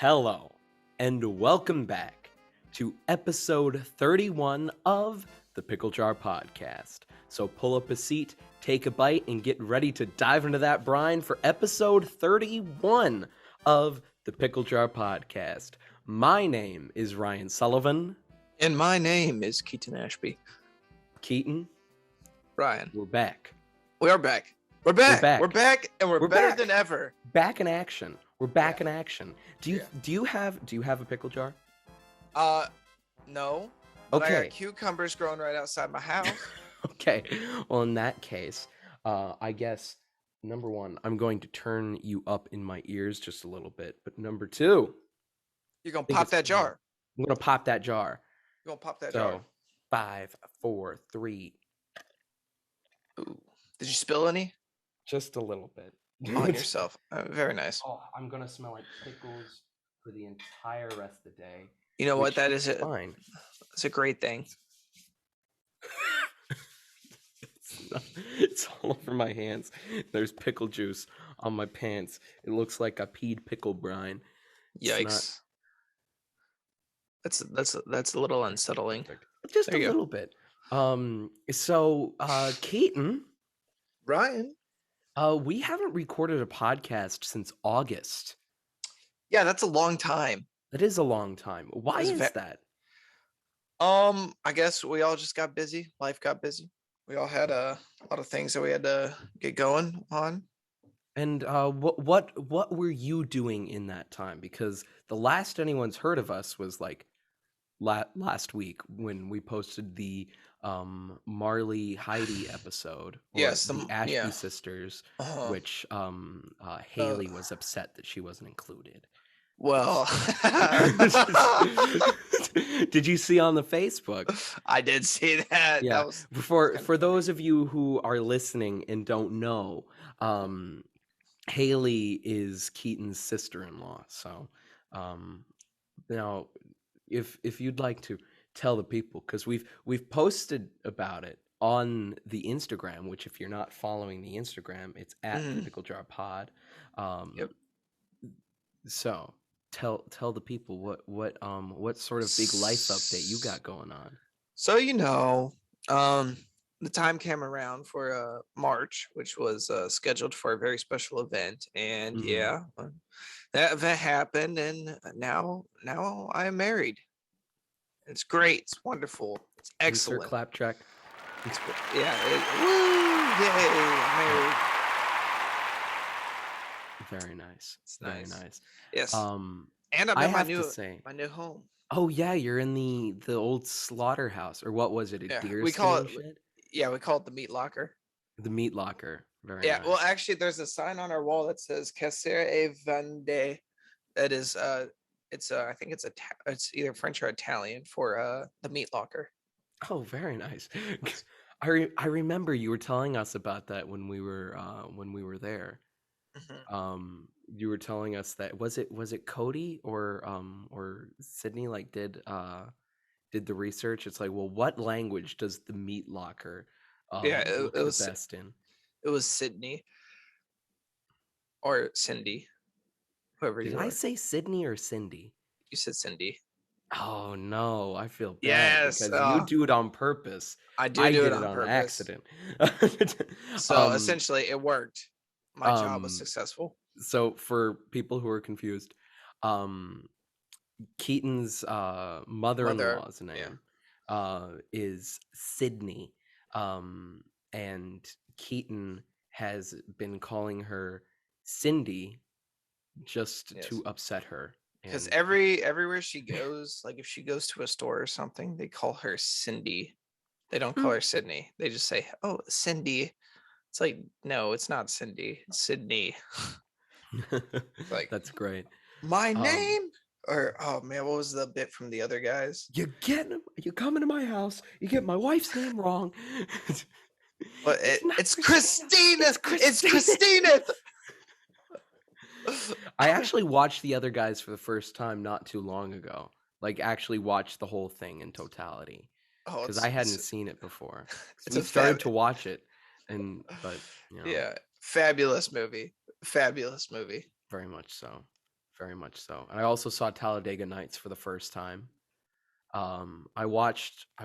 Hello, and welcome back to episode 31 of the Pickle Jar Podcast. So pull up a seat, take a bite, and get ready to dive into that brine for episode 31 of the Pickle Jar Podcast. My name is Ryan Sullivan. And my name is Keaton Ashby. Keaton, Ryan. we're back. We are back. We're back. back. We're back, and we're better back. than ever. Back in action. We're back in action. Do you have a pickle jar? No. But Okay. I got cucumbers growing right outside my house. Okay. Well, in that case, I guess number one, I'm going to turn you up in my ears just a little bit. But number two, You're gonna think pop it's that time. jar. I'm gonna pop that jar. You're gonna pop that So jar. 5, 4, 3, Ooh. Did you spill any just a little bit. on yourself? Very nice. Oh, I'm gonna smell like pickles for the entire rest of the day. You know what? which That is fine. it's a great thing. It's all over my hands. There's pickle juice on my pants. It looks like I peed pickle brine. It's Yikes. That's a little unsettling. perfect. Just There a you go. little bit. So Keaton, Ryan. we haven't recorded a podcast since August. Yeah, that's a long time. That is a long time. Why It's is that? I guess we all just got busy. Life got busy. We all had a lot of things that we had to get going on. And what were you doing in that time? Because the last anyone's heard of us was like last week when we posted the Marley Heidi episode. Or Yes, the Ashby yeah. sisters, Uh-huh. which Haley was upset that she wasn't included. Well, Did you see on the Facebook? I did see that. Yeah. That was For those of you who are listening and don't know, Haley is Keaton's sister-in-law. So, now, if you'd like to tell the people, because we've posted about it on the Instagram, which if you're not following the Instagram, it's at the Pickle Jar Pod. Yep. So tell the people what sort of big life update you got going on. so the time came around for March, which was scheduled for a very special event, and Mhm. that event happened, and now I am married. It's great. It's wonderful. It's Insert excellent. clap track. It's, yeah. Woo! Yay! I'm married. Very nice. It's Very nice. nice. Yes. Um, And I'm I in have to say, my new home. oh yeah, you're in the old slaughterhouse, or what was it? A Yeah, deer we call skinning it. shed? Yeah, we call it the meat locker. The meat locker. Very Yeah. nice. Well, actually, there's a sign on our wall that says "Casser et Vende." That is, it's I think it's either French or Italian for the meat locker. Oh, very nice. I remember you were telling us about that when we were there. Mhm. You were telling us that was it Cody or Sydney did the research. It's like, well, what language does the meat locker Yeah, look the best in? it was Sydney or Cindy, whoever Did you I are. say Sydney or Cindy? You said Cindy. Oh no, I feel bad Yes, because you do it on purpose. I do I do did it it on on purpose. accident. So essentially, it worked. My job was um, successful. So for people who are confused, Keaton's mother-in-law's Yeah. name is Sydney, and Keaton has been calling her Cindy just Yes. to upset her. Because And everywhere she goes, like if she goes to a store or something, they call her Cindy. They don't call her Sydney. They just say, "Oh, Cindy." It's like, no, it's not Cindy. It's Sydney. Like, that's great. my name? Or, oh man, what was the bit from the other guys? You come into my house, you get my wife's name wrong. But not it's Christina. It's It's Christina. I actually watched the other guys for the first time not too long ago. Like, actually watched the whole thing in totality. Oh, Because I hadn't seen it before. So it's we a started to watch it, but yeah, fabulous movie. very much so. very much so. And I also saw Talladega Nights for the first time. I watched a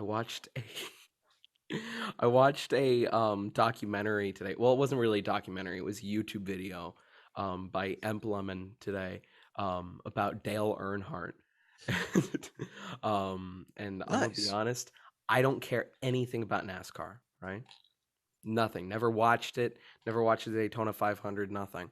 I watched a documentary today. Well, it wasn't really a documentary. It was a YouTube video by Emblem today about Dale Earnhardt. And I'm gonna be Nice. honest, I don't care anything about NASCAR, right? Nothing. Never watched it. Never watched the Daytona 500. Nothing.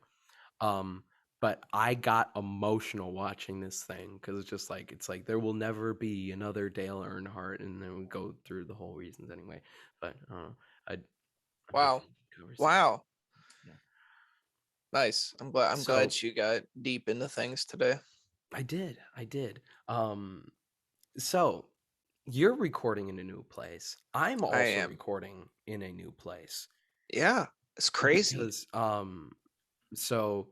But I got emotional watching this thing because it's like there will never be another Dale Earnhardt, and then we go through the whole reasons anyway. But I Wow. Wow. Yeah. Nice. I'm glad you got deep into things today. I did. So you're recording in a new place. I'm also recording in a new place. Yeah, it's crazy. Because, so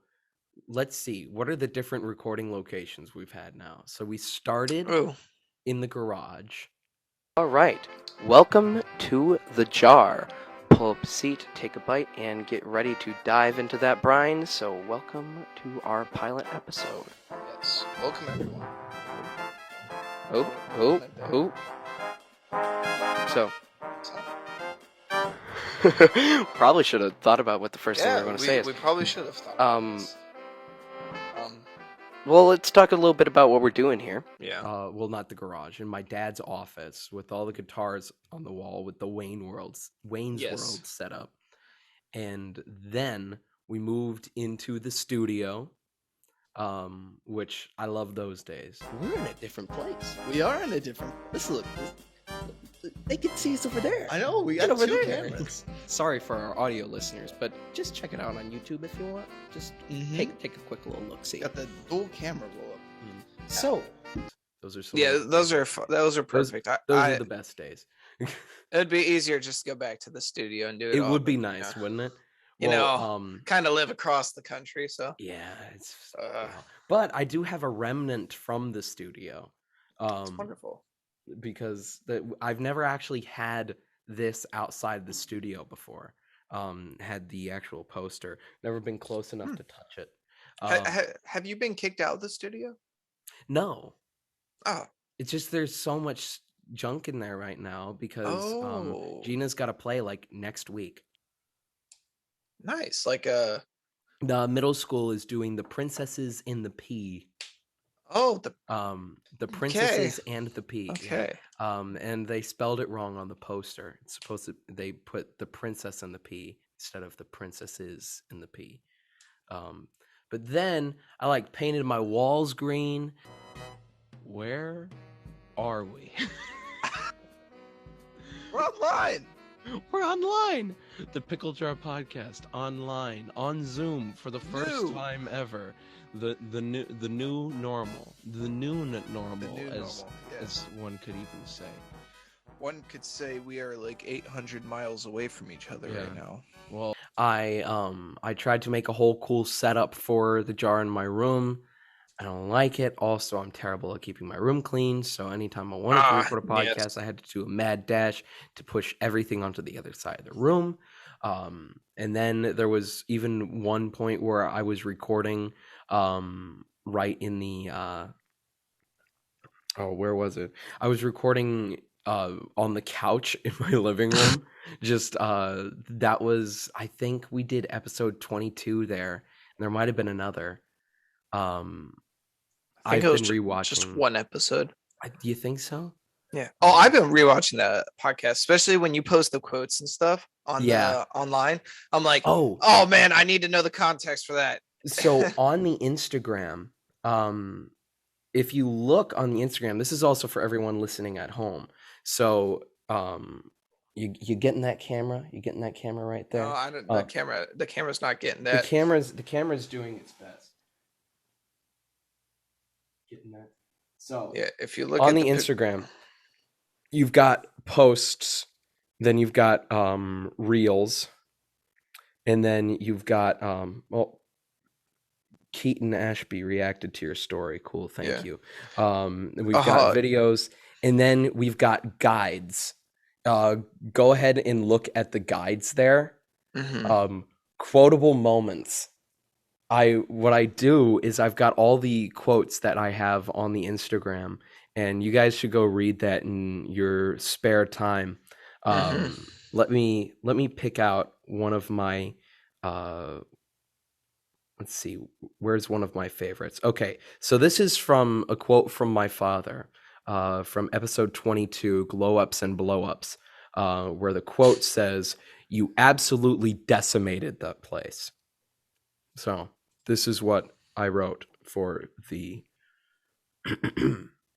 let's see. What are the different recording locations we've had now? So we started in the garage. All right. Welcome to the jar. Pull up a seat, take a bite, and get ready to dive into that brine. So welcome to our pilot episode. Yes. Welcome, everyone. Oh. So. Probably should have thought about what the first thing we were going to say is. We probably should have thought about this. Well, let's talk a little bit about what we're doing here. Yeah. Well, not the garage. In my dad's office with all the guitars on the wall with the Wayne's World set up. And then we moved into the studio, which I love those days. We're in a different place. We are in a different... Look. They can see us over there. I know, we got over two there. cameras. Sorry for our audio listeners, but just check it out on YouTube if you want. Just take a quick little look-see. Got the dual camera roll up. So, those are some those are perfect. Those are the best days. It'd be easier just to go back to the studio and do it. It would be nice, wouldn't it? Kind of live across the country, so yeah, it's but I do have a remnant from the studio. It's wonderful. Because I've never actually had this outside the studio before. Had the actual poster. Never been close enough to touch it. Have you been kicked out of the studio? No. Oh. It's just there's so much junk in there right now because Gina's got to play like next week. Nice. Like the middle school is doing the Princesses in the P. Oh, the Princesses and the P. Okay. And they spelled it wrong on the poster. It's supposed to they put the Princess in the P instead of the Princesses in the P. But then I painted my walls green. Where are we? We're online. We're online. The Pickle Jar Podcast online on Zoom for the first time ever. The new normal. The new normal, as one could even say. One could say we are like 800 miles away from each other right now. Well, I tried to make a whole cool setup for the jar in my room. I don't like it. Also, I'm terrible at keeping my room clean. So anytime I wanted to record a podcast, I had to do a mad dash to push everything onto the other side of the room. And then there was even one point where I was recording right in the where was it? I was recording on the couch in my living room. Just that was, I think we did episode 22 there. And there might have been another. I think it was just one episode. Do you think so? Yeah. Oh, I've been rewatching the podcast, especially when you post the quotes and stuff on online. I'm like, oh man, I need to know the context for that. So on the Instagram, if you look on the Instagram, this is also for everyone listening at home. So you getting that camera? You getting that camera right there? No, I don't. The camera's not getting that. The camera's doing its best. Getting that. So yeah, if you look on the Instagram, you've got posts, then you've got reels, and then you've got Keaton Ashby reacted to your story. Cool, thank you. We've got videos, and then we've got guides. Go ahead and look at the guides there. Mm-hmm. Quotable moments. what I do is I've got all the quotes that I have on the Instagram, and you guys should go read that in your spare time. Mhm. Let me pick out one of my let's see, where's one of my favorites? Okay, so this is from a quote from my father, from episode 22, Glow Ups and Blow Ups, where the quote says, "You absolutely decimated that place." So this is what I wrote for the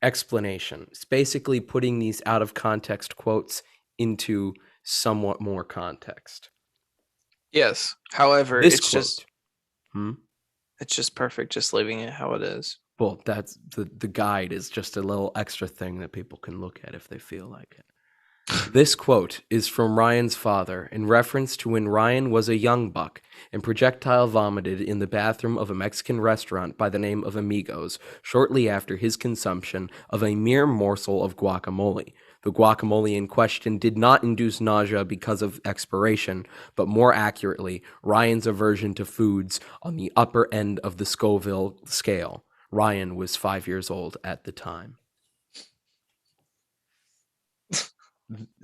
explanation. It's basically putting these out of context quotes into somewhat more context. Yes. However, This it's quote. just perfect just leaving it how it is. Well, that's the guide is just a little extra thing that people can look at if they feel like it. This quote is from Ryan's father in reference to when Ryan was a young buck and projectile vomited in the bathroom of a Mexican restaurant by the name of Amigos shortly after his consumption of a mere morsel of guacamole. The guacamole in question did not induce nausea because of expiration, but more accurately, Ryan's aversion to foods on the upper end of the Scoville scale. Ryan was 5 years old at the time.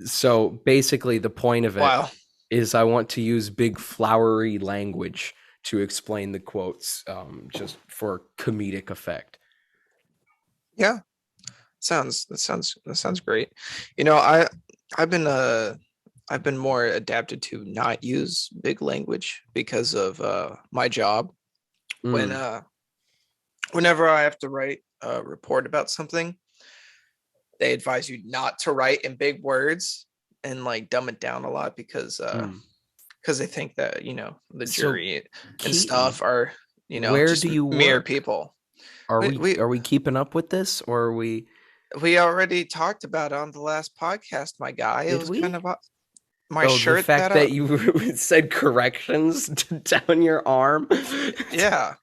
So basically, the point of it Wow. is I want to use big flowery language to explain the quotes, just for comedic effect. Yeah. That sounds great. You know, I've been more adapted to not use big language because of my job. When whenever I have to write a report about something, they advise you not to write in big words and like dumb it down a lot because they think that, you know, the So, jury and Keaton, stuff are, you know, where just do you mere work? people. Are We we keeping up with this, or are we? we already talked about it on the last podcast, my guy. It Did was we? kind of my Oh, the shirt fact that you said corrections down your arm. yeah.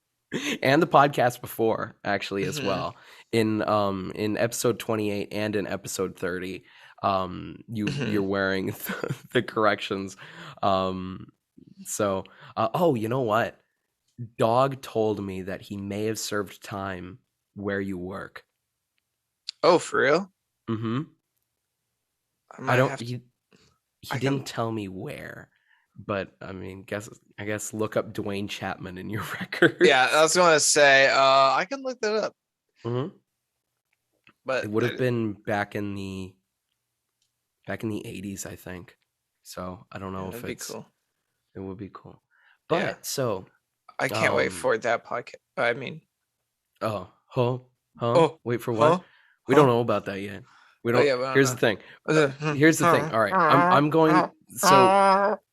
And the podcast before, actually, as Mhm. well. In episode 28 and in episode 30, you're wearing the corrections. So oh, you know what? Dog told me that he may have served time where you work. Oh, for real? Mm-hmm. I might have to. He I didn't can. tell me where, but I mean, I guess look up Dwayne Chapman in your records. Yeah, I was going to say I can look that up. Mm-hmm. But It would have been back in the 80s, I think. So I don't know if that'd be it's cool. It would be cool. But Yeah. so I can't wait for that podcast. I mean, wait for what? We don't know about that yet. We don't. Oh, yeah, we don't Here's know. the thing. Here's the thing. All right, I'm going. So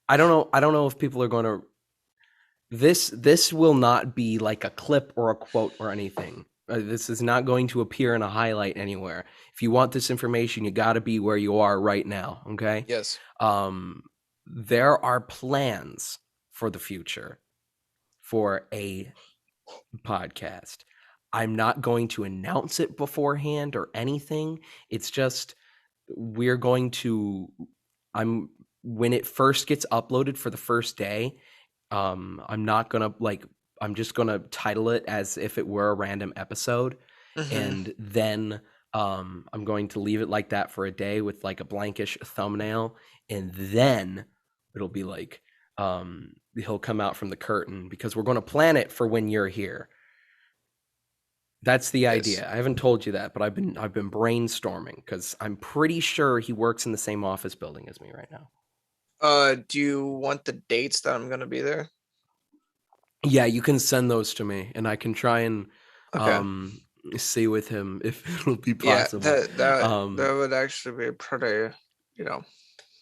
I don't know if people are going to. This will not be like a clip or a quote or anything. This is not going to appear in a highlight anywhere. If you want this information, you got to be where you are right now. Okay. Yes. There are plans for the future for a podcast. I'm not going to announce it beforehand or anything. It's just we're going to when it first gets uploaded for the first day, I'm not going to I'm just going to title it as if it were a random episode, and then I'm going to leave it like that for a day with like a blankish thumbnail, and then it'll be like he'll come out from the curtain because we're going to plan it for when you're here. That's the idea. I haven't told you that, but I've been brainstorming because I'm pretty sure he works in the same office building as me right now. Do you want the dates that I'm going to be there? Yeah, you can send those to me, and I can try and see with him if it'll be possible. Yeah, that would actually be pretty, you know.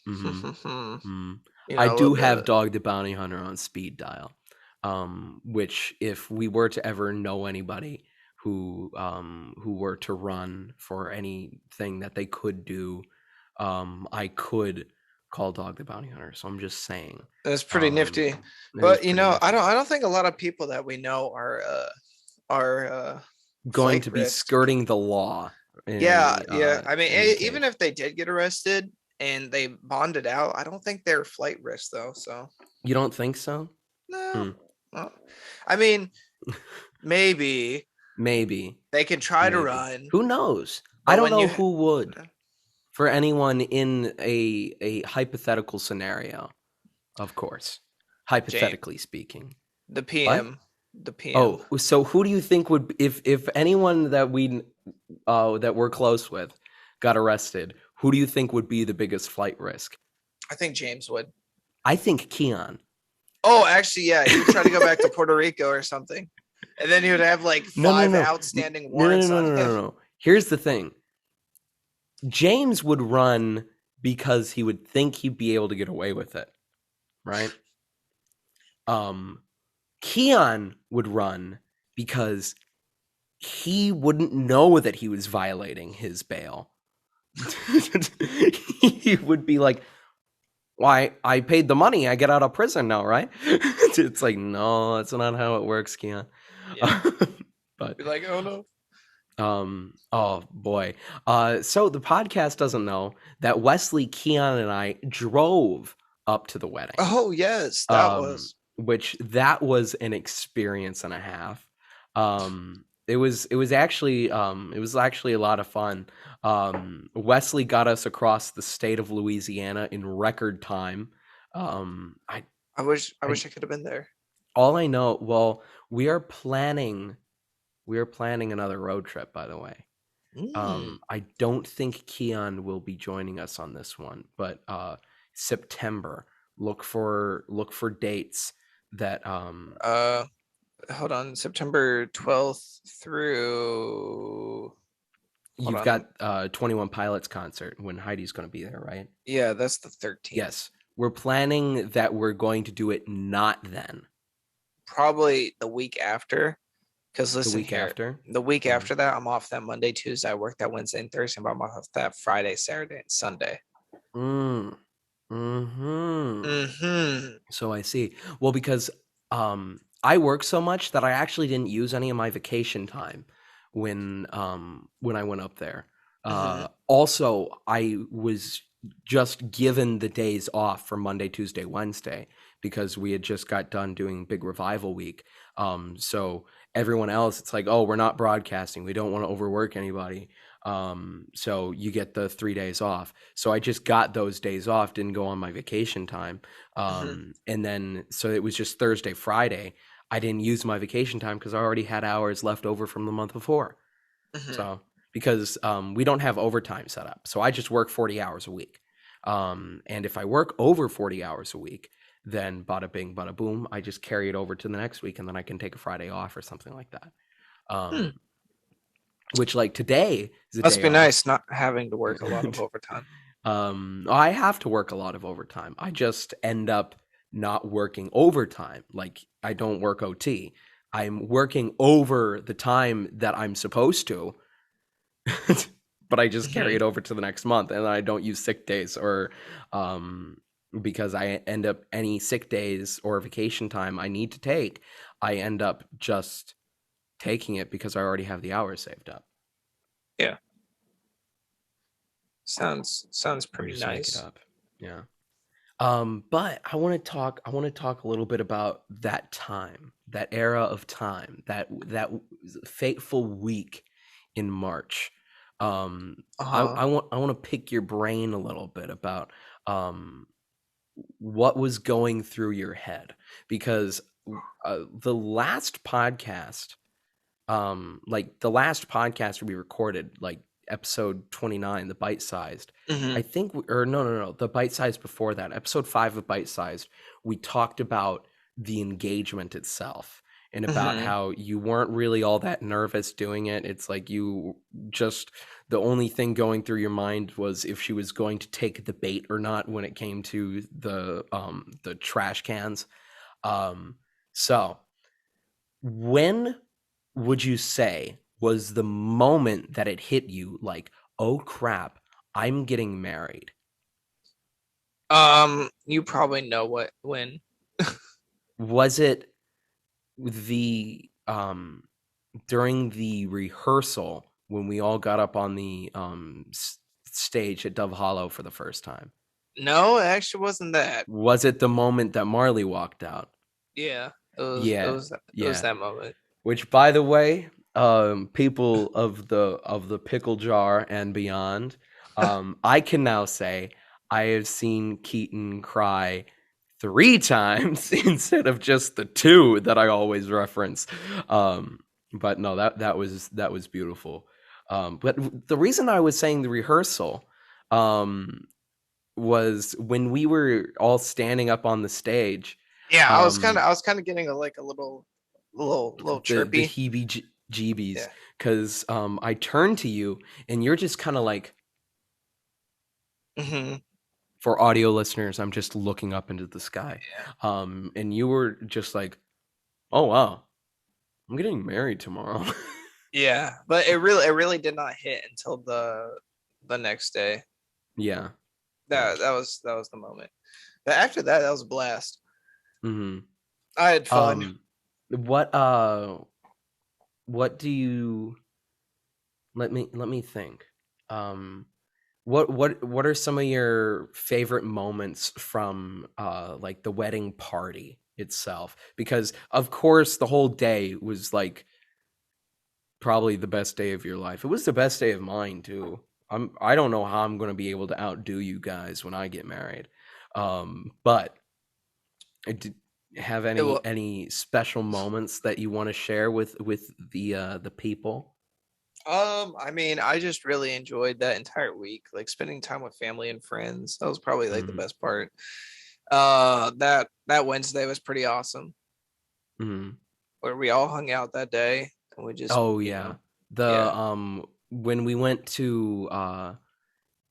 You know, I do have Dog the Bounty Hunter on speed dial, which if we were to ever know anybody who were to run for anything that they could do, I could call Dog the Bounty Hunter. So I'm just saying. That's pretty nifty. But you know, nifty. I don't think a lot of people that we know are going to be skirting the law. Yeah. I mean, even if they did get arrested and they bonded out, I don't think they're flight risk though. So you don't think so? No. Well, I mean, maybe Maybe. they can try to Maybe. run. Who knows? But I don't when know you who would. For anyone in a hypothetical scenario, of course, hypothetically speaking. the PM, the PM. Oh, so who do you think would, if anyone that we're close with got arrested, who do you think would be the biggest flight risk? I think James would. I think Keon. Oh, actually, yeah, he would try to go back to Puerto Rico or something, and then he would have like five outstanding warrants on him. No. Here's the thing. James would run because he would think he'd be able to get away with it, right? Keon would run because he wouldn't know that he was violating his bail. He would be like, "Why? I paid the money. I get out of prison now, right?" It's like, no, that's not how it works, Keon. Yeah. But be like, oh no. Oh boy. So the podcast doesn't know that Wesley, Keon, and I drove up to the wedding. Oh yes, that was. Which that was an experience and a half. It was actually a lot of fun. Wesley got us across the state of Louisiana in record time. I wish I could have been there. All I know, well, we are planning another road trip, by the way. I don't think Keon will be joining us on this one, but September. Look for dates that hold on, September 12th through. You've got 21 Pilots concert when Heidi's going to be there, right? Yeah, that's the 13th. Yes. We're planning that we're going to do it not then. Probably the week after. Because listen, the week after that, I'm off that Monday, Tuesday. I work that Wednesday and Thursday, but I'm off that Friday, Saturday, and Sunday. So I see. Well, because I work so much that I actually didn't use any of my vacation time when I went up there. Also, I was just given the days off for Monday, Tuesday, Wednesday because we had just got done doing Big Revival Week. So everyone else, it's like, oh, we're not broadcasting. We don't want to overwork anybody. So you get the 3 days off. So I just got those days off, didn't go on my vacation time. And then, so it was just Thursday, Friday. I didn't use my vacation time because I already had hours left over from the month before. So, because we don't have overtime set up. So I just work 40 hours a week. And if I work over 40 hours a week, then bada bing, bada boom, I just carry it over to the next week and then I can take a Friday off or something like that. Which, like, today is a must day be off. Nice not having to work a lot of overtime. I have to work a lot of overtime. I just end up not working overtime. Like, I don't work OT. I'm working over the time that I'm supposed to, but I just carry it over to the next month, and I don't use sick days or because I end up any sick days or vacation time I need to take, I end up just taking it because I already have the hours saved up. Yeah. Sounds pretty nice. Make it up. Yeah. But I want to talk a little bit about that time, that era of time, that fateful week in March. I want to pick your brain a little bit about what was going through your head, because the last podcast we recorded, like episode 29, the bite-sized, I think, or no, the bite-sized before that, episode 5 of bite-sized, we talked about the engagement itself and about how you weren't really all that nervous doing it. It's like you just, the only thing going through your mind was if she was going to take the bait or not when it came to the trash cans. So when would you say was the moment that it hit you like, oh crap, I'm getting married? You probably know when. Was it the during the rehearsal when we all got up on the stage at Dove Hollow for the first time? No, it actually wasn't that. Was it the moment that Marley walked out? Yeah, Yeah, It was yeah. that moment. Which, by the way, people of the Pickle Jar and beyond, I can now say I have seen Keaton cry 3 times instead of just the 2 that I always reference. But no, that was beautiful. But the reason I was saying the rehearsal was when we were all standing up on the stage. Yeah, I was kind of getting a little The chirpy. heebie-jeebies, Yeah. because I turned to you and you're just kind of like, Mm-hmm. for audio listeners, I'm just looking up into the sky. Yeah. And you were just like, oh wow, I'm getting married tomorrow. Yeah, but it really did not hit until the next day. Yeah. That was the moment. But after that, that was a blast. Mm-hmm. I had fun. What do you, let me think. What are some of your favorite moments from like the wedding party itself? Because of course the whole day was like probably the best day of your life. It was the best day of mine too. I don't know how I'm going to be able to outdo you guys when I get married. But did have any special moments that you want to share with the people? I mean, I just really enjoyed that entire week, like spending time with family and friends. That was probably like the best part. That Wednesday was pretty awesome. Mm-hmm. Where we all hung out that day and we just when we went to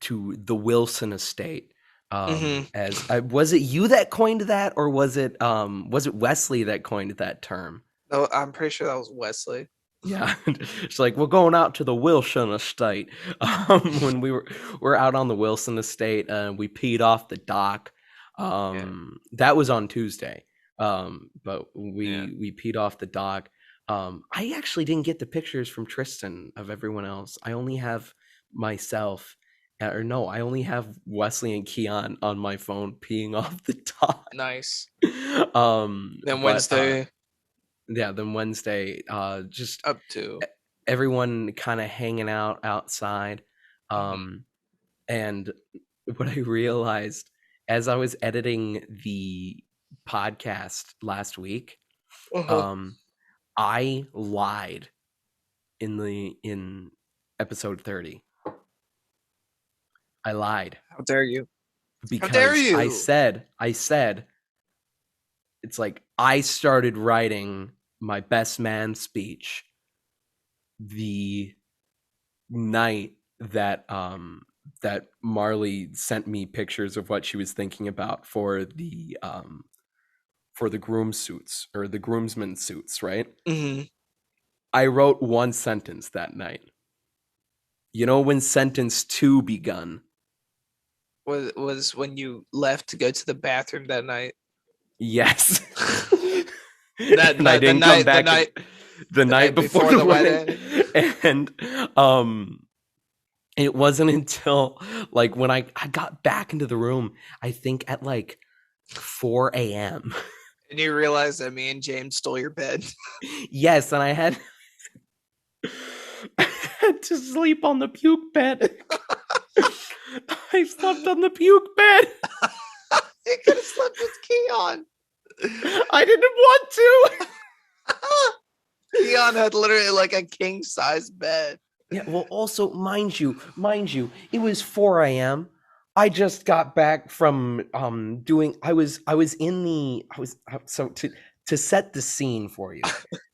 the Wilson estate, as was it you that coined that, or was it Wesley that coined that term? Oh, I'm pretty sure that was Wesley. Yeah, it's like, we're going out to the Wilson estate. When we're out on the Wilson estate, we peed off the dock. That was on Tuesday. But we peed off the dock. I actually didn't get the pictures from Tristan of everyone else. I only have myself, I only have Wesley and Keon on my phone peeing off the dock. Nice. Then Wednesday. Then Wednesday, just up to everyone kind of hanging out outside. And what I realized as I was editing the podcast last week, I lied in episode 30. I lied. How dare you? Because how dare you? I said it's like I started writing my best man speech the night that that Marley sent me pictures of what she was thinking about for the groom suits, or the groomsmen suits, right? I wrote one sentence that night. You know when sentence 2 begun? Was when you left to go to the bathroom that night. Yes. I didn't come back the night before the wedding. And it wasn't until like when I got back into the room, I think at like 4 a.m. And you realized that me and James stole your bed. Yes, and I had to sleep on the puke bed. I slept on the puke bed. You could have slept with Keon. I didn't want to. Keon had literally like a king size bed. Yeah, well, also mind you, it was 4 a.m. I just got back from so to set the scene for you.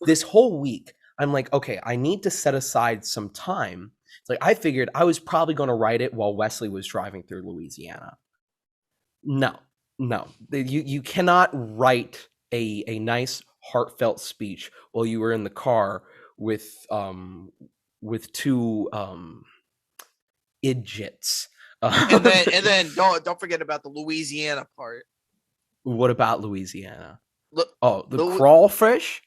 This whole week, I'm like, okay, I need to set aside some time. It's like I figured I was probably going to write it while Wesley was driving through Louisiana. No, you cannot write a nice heartfelt speech while you were in the car with 2 idiots. And then don't forget about the Louisiana part. What about Louisiana? The crawfish?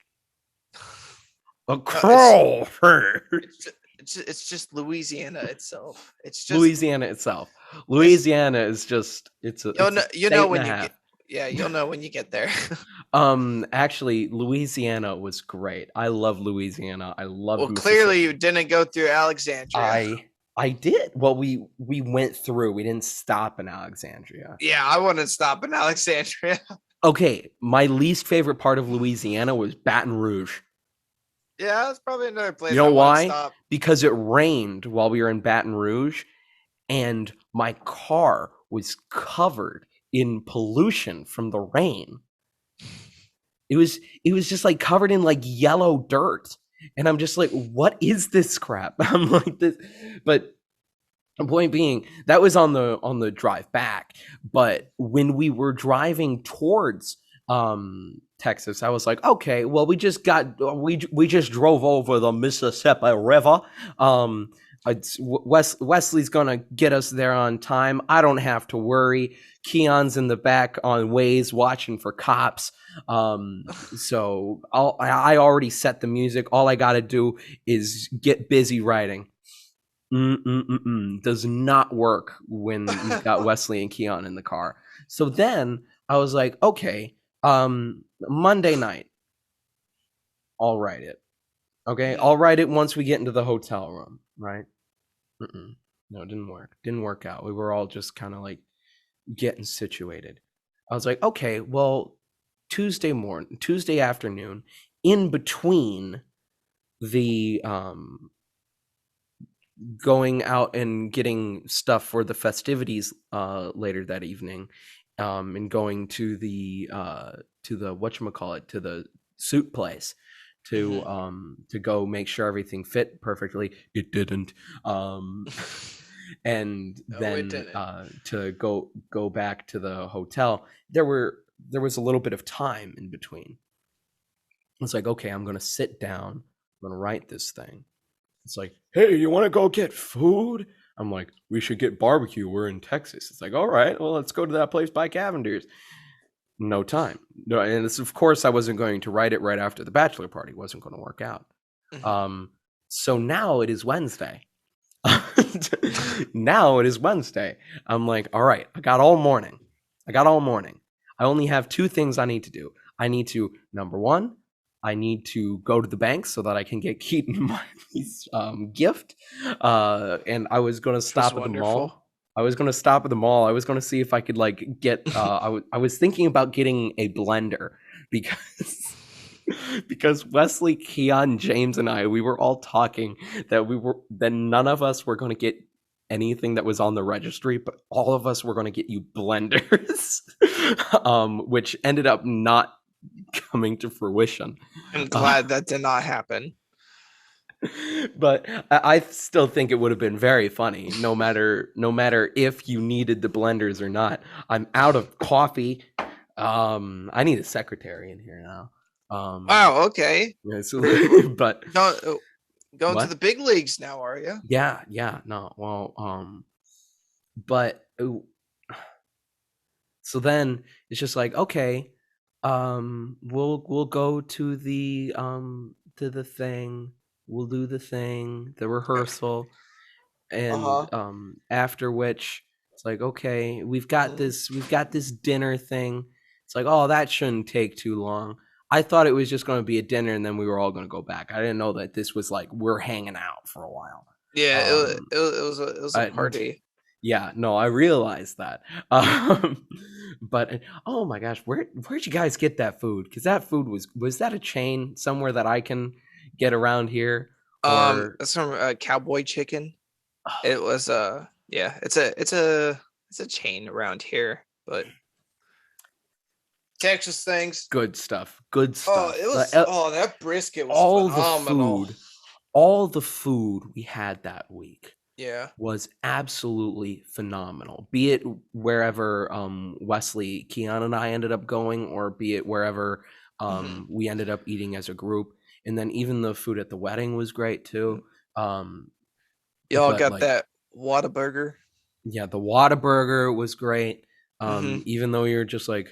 A crawfish. It's just Louisiana itself. It's just Louisiana itself. Louisiana is just it's a when you Yeah, you'll know when you get there. Actually, Louisiana was great. I love Louisiana. I love Well, Mississippi. clearly you didn't go through Alexandria. I did. Well, we went through. We didn't stop in Alexandria. Yeah, I wouldn't stop in Alexandria. Okay, my least favorite part of Louisiana was Baton Rouge. Yeah, that's probably another place. You know I wouldn't why? stop. Because it rained while we were in Baton Rouge, and my car was covered in pollution from the rain. It was just like covered in like yellow dirt. And I'm just like, what is this crap? I'm like this, but the point being, that was on the drive back. But when we were driving towards Texas, I was like, okay, well, we just drove over the Mississippi River. Wesley's gonna get us there on time. I don't have to worry. Keon's in the back on Waze watching for cops. So I already set the music. All I gotta do is get busy writing. Does not work when you've got Wesley and Keon in the car. So then I was like, okay, Monday night, I'll write it. Okay, I'll write it once we get into the hotel room, right? No, it didn't work. Didn't work out. We were all just kind of like getting situated. I was like, okay, well, Tuesday afternoon, in between the going out and getting stuff for the festivities later that evening, and going to the whatchamacallit, to the suit place to go make sure everything fit perfectly. It didn't. And then to go back to the hotel, there was a little bit of time in between. It's like, okay, I'm gonna sit down, I'm gonna write this thing. It's like, hey, you want to go get food? I'm like, we should get barbecue. We're in Texas. It's like, all right, well, let's go to that place by Cavender's. No time. No, and this, of course, I wasn't going to write it right after the bachelor party. It wasn't going to work out. So now it is Wednesday. Now it is Wednesday. I'm like, all right, I got all morning. I only have two things I need to do. I need to, number one, I need to go to the bank so that I can get Keaton and Ryan's gift. And I was going to stop at the mall. I was going to see if I could like get, I was thinking about getting a blender because Wesley, Keon, James, and I, we were all talking that none of us were going to get anything that was on the registry, but all of us were going to get you blenders, which ended up not coming to fruition. I'm glad that did not happen. But I still think it would have been very funny, no matter if you needed the blenders or not. I'm out of coffee. I need a secretary in here now. Wow, okay. But going to the big leagues now, are you? Yeah, no. Well, but so then it's just like, okay, we'll go to the thing. We'll do the thing, the rehearsal, and after which it's like, okay, we've got this dinner thing. It's like, oh, that shouldn't take too long. I thought it was just going to be a dinner and then we were all going to go back. I didn't know that this was like, we're hanging out for a while. Yeah, it was a party. Yeah, no, I realized that. But oh my gosh, where'd you guys get that food? Because that food was that a chain somewhere that I can get around here? That's from Cowboy Chicken. It was yeah, it's a chain around here, but Texas things. Good stuff. Oh, it was that brisket was phenomenal. All the food we had that week. Yeah, was absolutely phenomenal. Be it wherever Wesley, Keon, and I ended up going, or be it wherever we ended up eating as a group. And then even the food at the wedding was great too. Y'all got that Whataburger. Yeah, the Whataburger was great. Even though you're just like,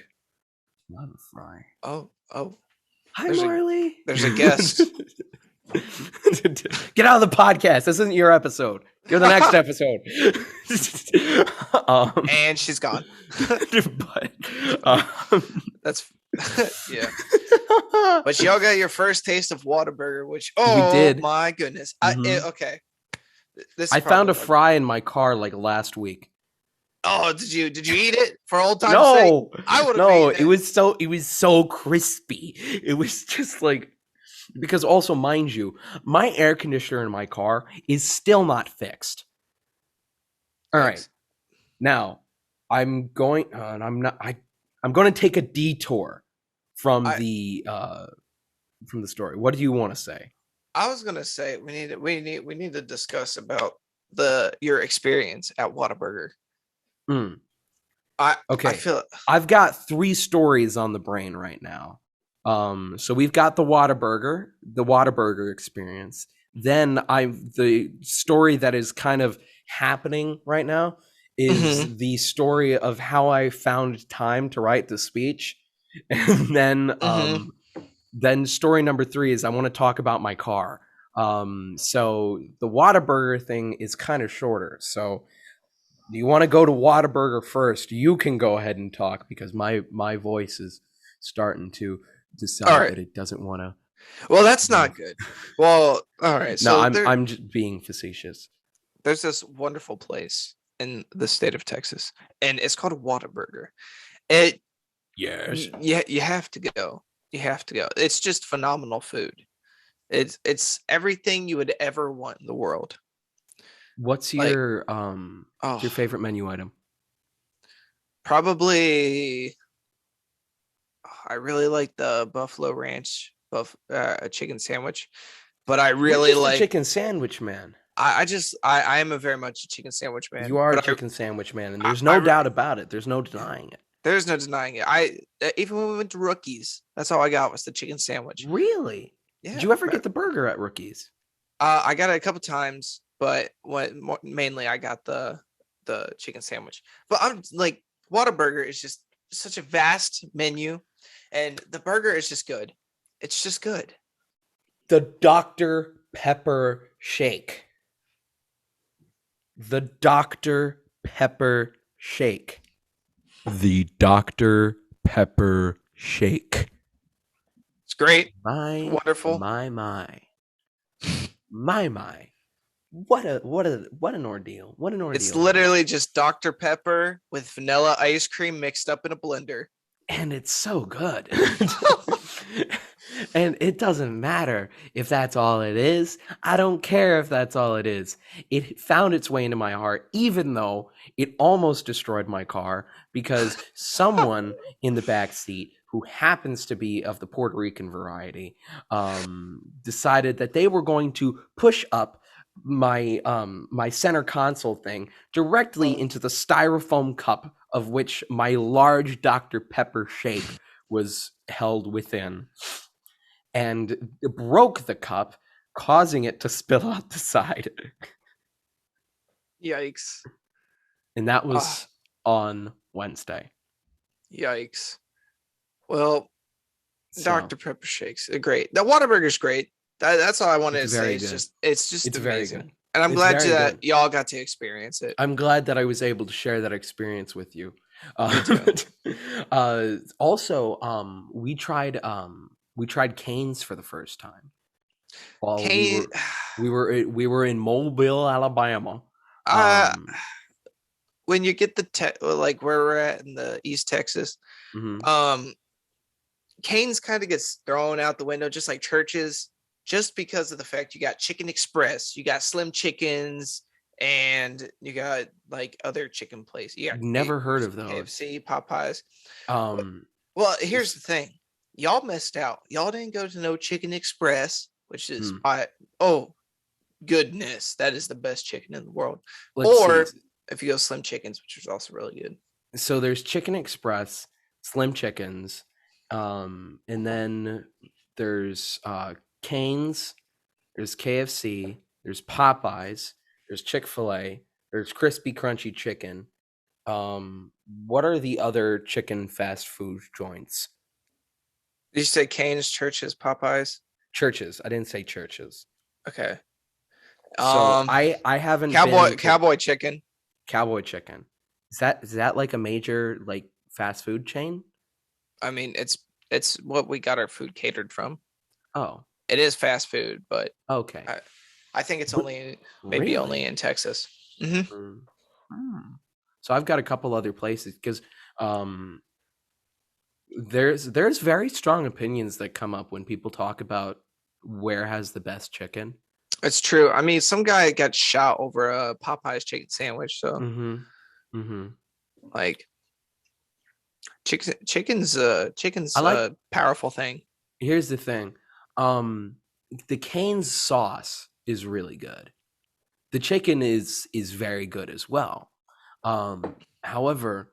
not a fry. Oh. Hi, Marley. There's a guest. Get out of the podcast. This isn't your episode. You're the next episode. And she's gone. But That's yeah. But y'all got your first taste of Whataburger, which did. My goodness. Okay. I found a fry in my car like last week. Oh, did you eat it for old time's No, sake? I would have. No, it was so crispy. It was just like, because also, mind you, my air conditioner in my car is still not fixed. All right, now I'm going, and I'm going to take a detour from the story. What do you want to say? I was gonna say we need to discuss about your experience at Whataburger. Okay. I feel I've got 3 stories on the brain right now. So we've got the Whataburger experience. Then the story that is kind of happening right now is the story of how I found time to write the speech. And then story number 3 is I want to talk about my car. So the Whataburger thing is kind of shorter. So do you want to go to Whataburger first? You can go ahead and talk because my voice is starting to decide that it doesn't want to. Well, that's not good. Well, all right. So no, I'm just being facetious. There's this wonderful place in the state of Texas, and it's called Whataburger. Yes. You have to go. You have to go. It's just phenomenal food. It's everything you would ever want in the world. What's your favorite menu item? Probably, I really like the Buffalo Ranch chicken sandwich, but I really like chicken sandwich man. I am a very much a chicken sandwich man. You are a chicken sandwich man, and there's no doubt about it. There's no denying it. There's no denying it. Even when we went to Rookies, that's all I got was the chicken sandwich. Really? Yeah. Did you ever get the burger at Rookies? I got it a couple times, but mainly I got the chicken sandwich. But I'm like, Whataburger is just such a vast menu, and the burger is just good. It's just good. The Dr. Pepper shake. The Dr. Pepper shake. The Dr. Pepper shake. It's great. Wonderful. My. What an ordeal. What an ordeal. It's literally just Dr. Pepper with vanilla ice cream mixed up in a blender. And it's so good. And it doesn't matter if that's all it is. I don't care if that's all it is. It found its way into my heart, even though it almost destroyed my car because someone in the back seat who happens to be of the Puerto Rican variety decided that they were going to push up my center console thing directly into the styrofoam cup of which my large Dr. Pepper shake was held within, and it broke the cup, causing it to spill out the side. Yikes. And that was on Wednesday. Yikes. Well, Dr. Pepper shakes are great. The Whataburger's great. That's all I wanted to say. It's just amazing. Very good. And I'm glad that y'all got to experience it. I'm glad that I was able to share that experience with you. Also, we tried Cane's for the first time. While we were in Mobile, Alabama. When you get like where we're at in the East Texas, Cane's kind of gets thrown out the window, just like Church's, just because of the fact you got Chicken Express, you got Slim Chickens, and you got like other chicken places. You got never heard of those. KFC, Popeyes. Well, here's the thing. Y'all missed out. Y'all didn't go to no Chicken Express, which is goodness, that is the best chicken in the world. If you go Slim Chickens, which is also really good. So there's Chicken Express, Slim Chickens, and then there's Cane's, there's KFC, there's Popeyes, there's Chick-fil-A, there's Crispy Crunchy Chicken. What are the other chicken fast food joints? Did you say Cane's, Church's, Popeyes? Church's. I didn't say Church's. Okay. So I haven't Cowboy Chicken. Cowboy Chicken. Is that like a major like fast food chain? I mean, it's what we got our food catered from. Oh, It is fast food, but okay. I think it's But- only really? only in Texas. Mm-hmm. Mm. So I've got a couple other places because there's very strong opinions that come up when people talk about where has the best chicken. It's true. I mean, some guy got shot over a Popeye's chicken sandwich. So, like, chicken's like- a powerful thing. Here's the thing. The Cane's sauce is really good. The chicken is very good as well. However,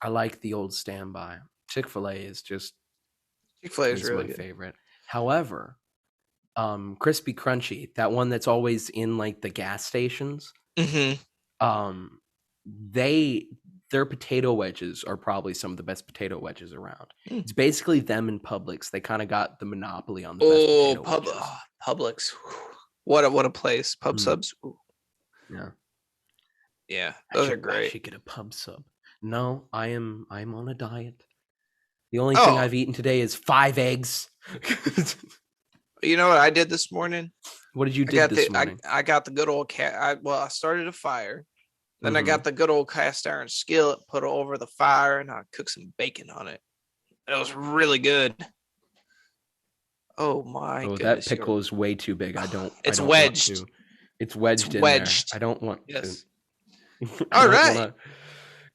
I like the old standby. Chick-fil-A is just Chick-fil-A is really my good. favorite. However, Crispy Crunchy, that one that's always in like the gas stations, Mm-hmm. their potato wedges are probably some of the best potato wedges around. Mm. It's basically them and Publix. They kind of got the monopoly on the best potato wedges. Publix. What a place. Pub subs. Ooh. Yeah. Yeah, those are I great. should get a pub sub. No, I'm on a diet. The only thing I've eaten today is 5 eggs. You know what I did this morning? What did you do this morning? I got the good old I started a fire. Then I got the good old cast iron skillet, put it over the fire, and I cooked some bacon on it. It was really good. Oh my goodness. That pickle is way too big. It's I don't wedged. Want to. It's wedged in wedged. there. I don't want Yes. to. All right.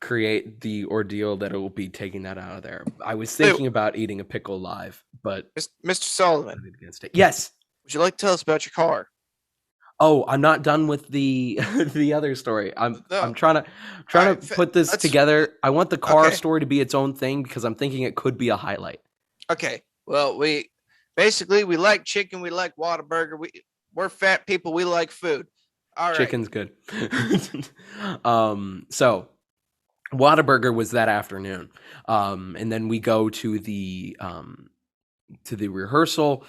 Create the ordeal that it will be taking that out of there. I was thinking about eating a pickle live, but Mr. Sullivan, against it. Yes. would you like to tell us about your car? Oh, I'm not done with the the other story. I'm trying to put this together. I want the car story to be its own thing because I'm thinking it could be a highlight. Okay. Well, we like chicken. We like Whataburger. We're fat people. We like food. All right. Chicken's good. So Whataburger was that afternoon. And then we go to the rehearsal.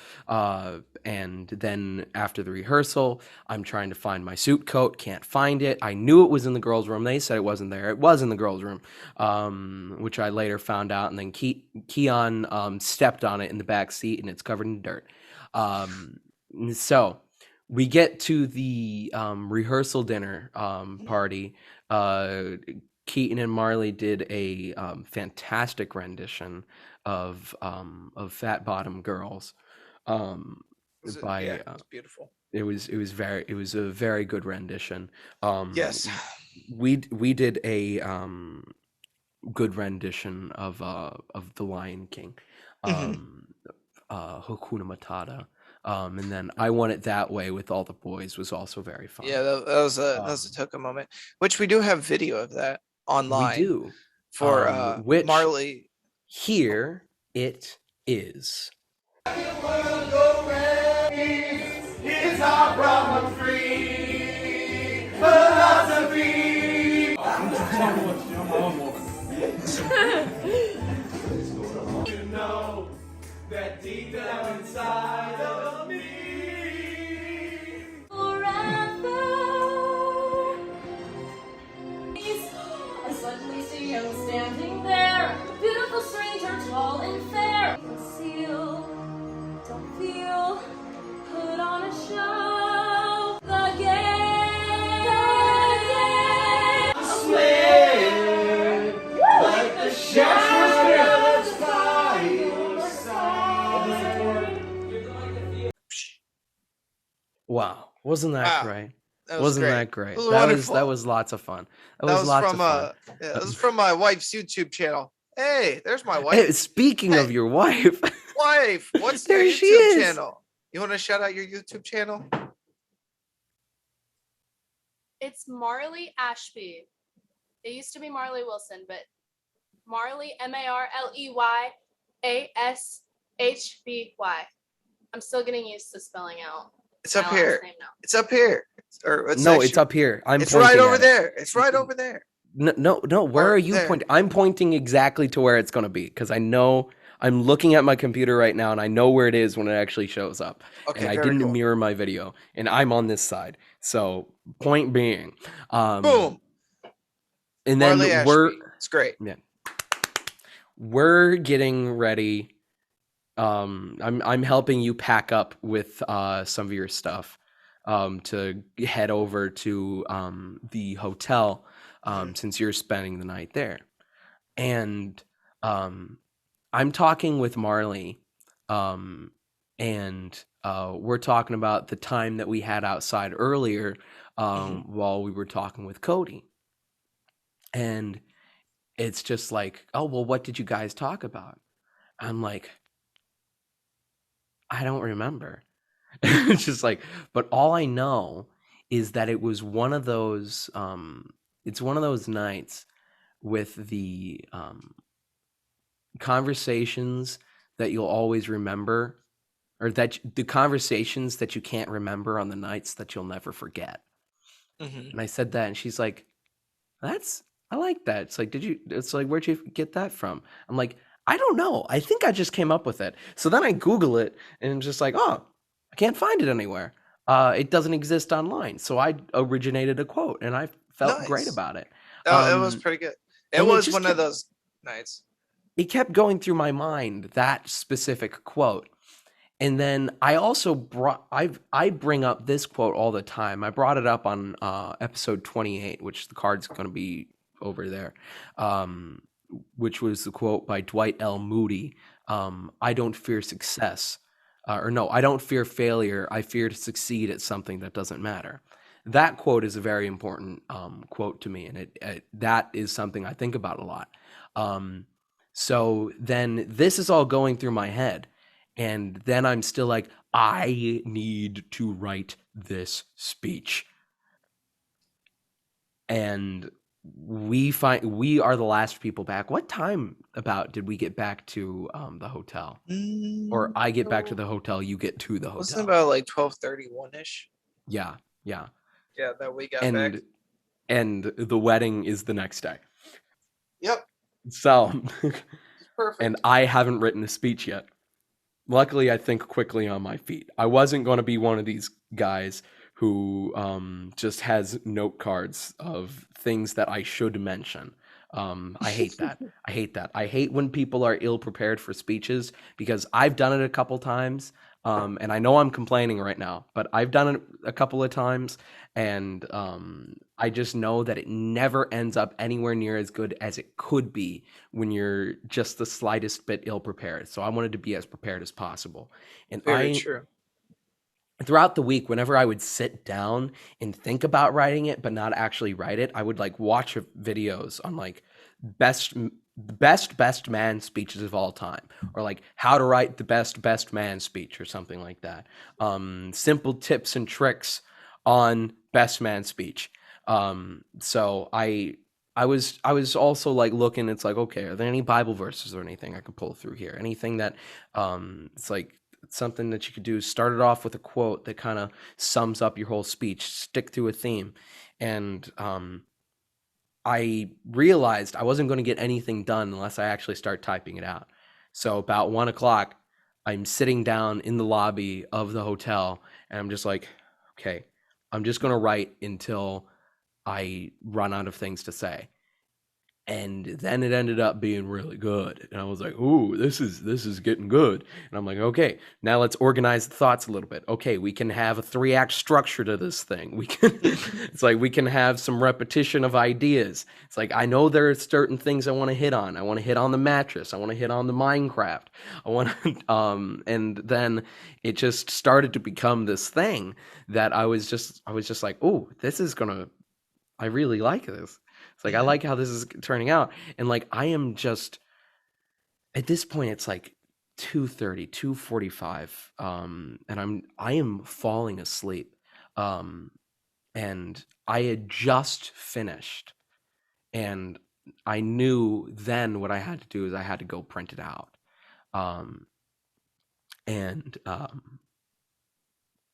And then after the rehearsal, I'm trying to find my suit coat. Can't find it. I knew it was in the girls' room. They said it wasn't there. It was in the girls' room, which I later found out. And then Keon stepped on it in the back seat, and it's covered in dirt. So we get to the rehearsal dinner party. Keaton and Marley did a fantastic rendition of Fat Bottom Girls. It was beautiful. It was a very good rendition. Yes. We did a good rendition of The Lion King. Hakuna Matata. And then I Want It That Way with All the Boys was also very fun. Yeah, that was a took a moment, which we do have video of that online. We do. For which Marley. Here it is. It's our problem-free philosophy. You know that deep down inside of me. Forever. I suddenly see him standing there, beautiful stranger, tall and fair. Conceal, don't feel, put on a show. The game. I swear, like the shadows of Wow, wasn't that great? Wasn't that great? It was that wonderful. was lots of fun. That was from my wife's YouTube channel. Hey, there's my wife. Hey, speaking of your wife, Wife, what's There your she YouTube is. channel? You want to shout out your YouTube channel? It's Marley Ashby. It used to be Marley Wilson, but Marley, MarleyAshby. I'm still getting used to spelling out. It's my up last here. name now. It's up here. it's up here. It's right over there. It's right over there. No. Where Or are you there. pointing? I'm pointing exactly to where it's going to be because I know I'm looking at my computer right now and I know where it is when it actually shows up. Okay, and I very didn't cool. mirror my video, and I'm on this side. So point being, Boom. And then Marley we're Ashby. It's great. we're getting ready. I'm helping you pack up with some of your stuff to head over to the hotel since you're spending the night there. And I'm talking with Marley, and we're talking about the time that we had outside earlier while we were talking with Cody. And it's just like, oh, well, what did you guys talk about? I'm like, I don't remember. It's just like, but all I know is that it was one of those, it's one of those nights with the conversations that you'll always remember, or that the conversations that you can't remember on the nights that you'll never forget. And I said that, and she's like, I like that. It's like, it's like, where'd you get that from? I'm like, I don't know. I think I just came up with it. So then I Google it, and it's just like, oh, I can't find it anywhere. It doesn't exist online. So I originated a quote, and I felt great Nice. about it. Oh, it was pretty good. It and it was just one of kept- those nights. It kept going through my mind, that specific quote. And then I also I bring up this quote all the time. I brought it up on episode 28, which the card's going to be over there, which was the quote by Dwight L. Moody. I don't fear success. I don't fear failure. I fear to succeed at something that doesn't matter. That quote is a very important quote to me, and that is something I think about a lot. So then this is all going through my head, and then I'm still like, I need to write this speech. And we are the last people back. What time about did we get back to the hotel? Or I get back to the hotel, you get to the hotel. Wasn't it about like 12:31-ish? Yeah. Yeah, that we got back. And the wedding is the next day. Yep. So, Perfect. and I haven't written a speech yet. Luckily, I think quickly on my feet. I wasn't going to be one of these guys who just has note cards of things that I should mention. I hate that. I hate that. I hate when people are ill prepared for speeches, because I've done it a couple times. And I know I'm complaining right now, but I've done it a couple of times, and I just know that it never ends up anywhere near as good as it could be when you're just the slightest bit ill prepared. So I wanted to be as prepared as possible. And Very true. Throughout the week, whenever I would sit down and think about writing it, but not actually write it, I would like watch videos on like best man speeches of all time, or like how to write the best man speech, or something like that. Simple tips and tricks on best man speech. So I was also like looking, it's like, okay, are there any Bible verses or anything I could pull through here? Anything that it's like something that you could do, start it off with a quote that kind of sums up your whole speech, stick to a theme. And I realized I wasn't going to get anything done unless I actually start typing it out. So about 1:00, I'm sitting down in the lobby of the hotel, and I'm just like, okay, I'm just going to write until I run out of things to say. And then it ended up being really good. And I was like, ooh, this is getting good. And I'm like, okay, now let's organize the thoughts a little bit. Okay, we can have a 3-act structure to this thing. It's like we can have some repetition of ideas. It's like, I know there are certain things I want to hit on. I want to hit on the mattress. I want to hit on the Minecraft. I want to, and then it just started to become this thing that I was just like, ooh, I really like this. It's like, I like how this is turning out. And like, I am just, at this point, it's like 2:30, 2:45. And I am falling asleep. And I had just finished, and I knew then what I had to do is I had to go print it out.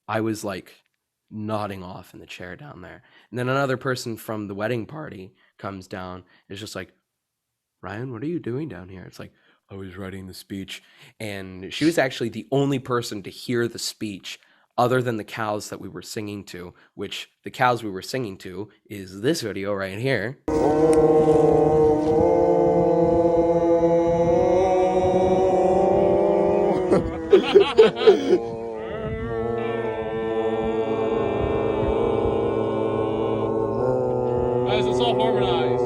I was like nodding off in the chair down there. And then another person from the wedding party comes down. It's just like, Ryan, what are you doing down here? It's like, I was writing the speech. And she was actually the only person to hear the speech other than the cows that we were singing to, which the cows we were singing to is this video right here. Guys, let's all harmonize.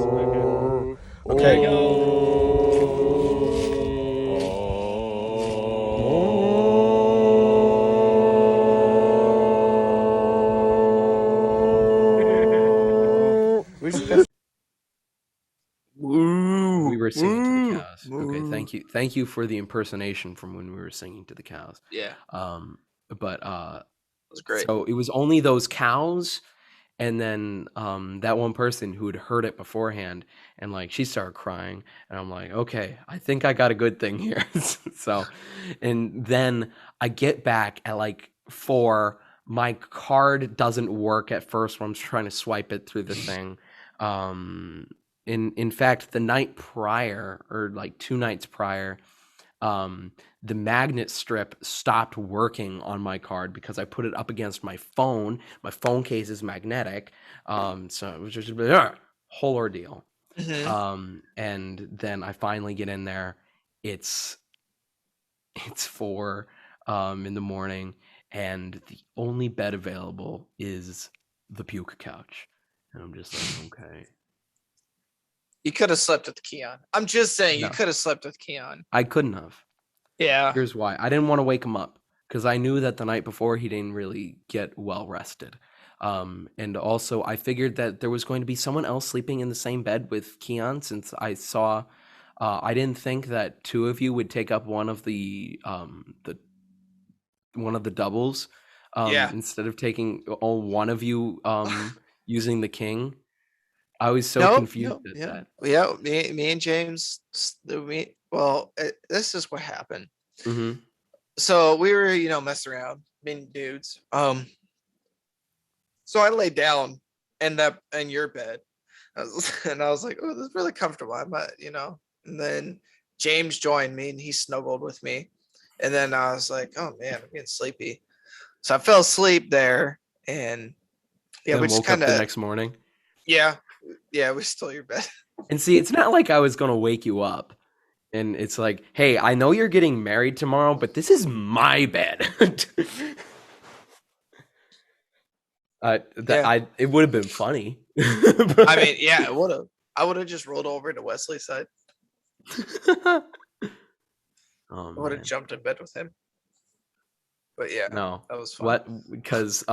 Okay. We were singing to the cows. Okay, thank you for the impersonation from when we were singing to the cows. Yeah, But it was great. so it was only those cows, and then that one person who had heard it beforehand, and like she started crying, and I'm like, okay, I think I got a good thing here. So, and then I get back at like 4. My card doesn't work at first when I'm trying to swipe it through the thing. In fact, the night prior, or like 2 nights prior, the magnet strip stopped working on my card because I put it up against my phone. My phone case is magnetic, so it was just a whole ordeal. And then I finally get in there. It's 4 in the morning, and the only bed available is the puke couch, and I'm just like, okay. You could have slept with Keon. I'm just saying, No. you could have slept with Keon. I couldn't have. Yeah. Here's why. I didn't want to wake him up because I knew that the night before he didn't really get well rested. And also I figured that there was going to be someone else sleeping in the same bed with Keon, since I saw, I didn't think that 2 of you would take up one of the doubles, Yeah. instead of taking all one of you, using the king. I was so confused at that. Yeah, me and James, this is what happened. Mm-hmm. So we were, messing around, being dudes. So I laid down in your bed, and I was like, oh, this is really comfortable. I'm not, And then James joined me, and he snuggled with me, and then I was like, oh man, I'm getting sleepy. So I fell asleep there, and Then we just woke up the next morning. Yeah, we stole your bed. And see, it's not like I was going to wake you up. And it's like, hey, I know you're getting married tomorrow, but this is my bed. It would have been funny. I mean, yeah, it would have. I would have just rolled over to Wesley's side. Oh, I would have man. jumped in bed with him. But yeah, No. that was fun. What? Because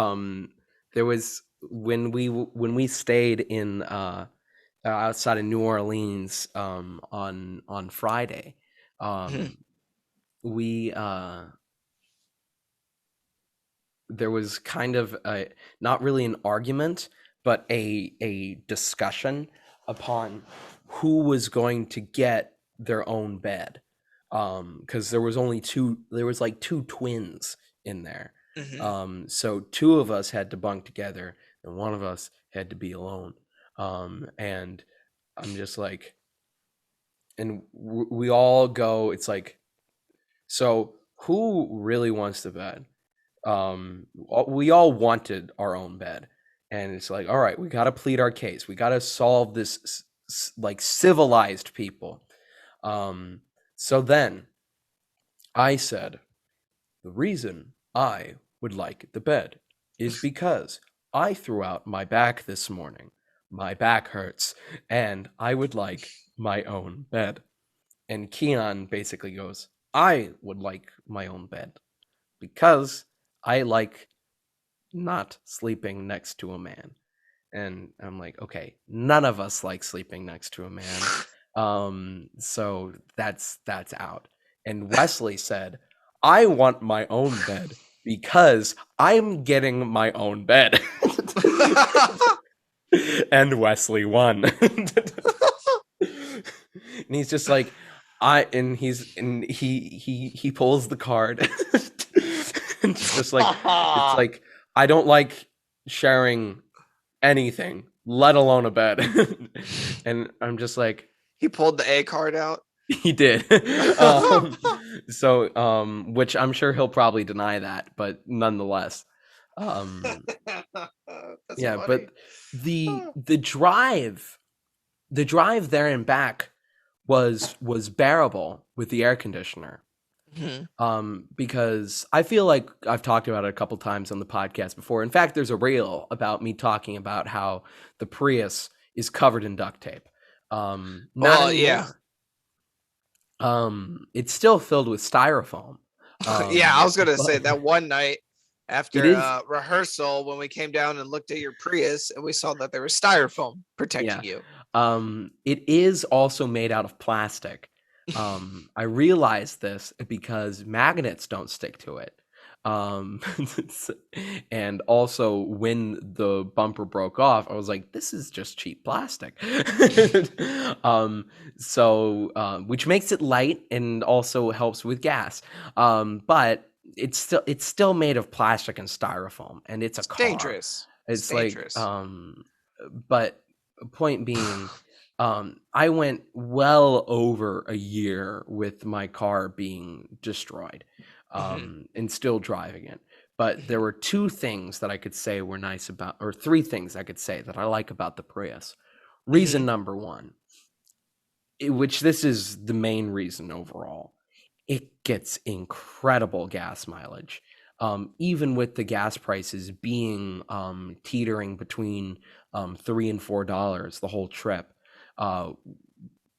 there was when we stayed in outside of New Orleans on Friday, we there was kind of not really an argument, but a discussion upon who was going to get their own bed, because there was like 2 twins in there. So 2 of us had to bunk together and 1 of us had to be alone. And I'm just like, and we all go, it's like, so who really wants the bed? We all wanted our own bed, and it's like, all right, we got to plead our case. We got to solve this like civilized people. So then I said, the reason I would like the bed is because I threw out my back this morning. My back hurts, and I would like my own bed. And Keon basically goes, I would like my own bed because I like not sleeping next to a man. And I'm like, okay, none of us like sleeping next to a man. So that's out. And Wesley said, I want my own bed because I'm getting my own bed. And Wesley won. And he's just like, he pulls the card. And it's just like, it's like, I don't like sharing anything, let alone a bed. And I'm just like, He pulled the A card out. he did. So which I'm sure he'll probably deny that, but nonetheless, That's Yeah, funny. but the drive there and back was bearable with the air conditioner. Because I feel like I've talked about it a couple times on the podcast before. In fact, there's a reel about me talking about how the Prius is covered in duct tape. Not Well, anymore. It's still filled with styrofoam. Yeah, I was gonna but say that one night after It is- rehearsal when we came down and looked at your Prius and we saw that there was styrofoam protecting you. It is also made out of plastic. I realized this because magnets don't stick to it. And also when the bumper broke off, I was like, this is just cheap plastic. Which makes it light and also helps with gas. But it's still made of plastic and styrofoam, and it's a car. Dangerous. It's dangerous. But point being, I went well over a year with my car being destroyed, and still driving it. But there were two things that I could say were nice about, or three things I could say that I like about the Prius. Reason number one, which this is the main reason overall, it gets incredible gas mileage. Even with the gas prices being teetering between $3 and $4 the whole trip,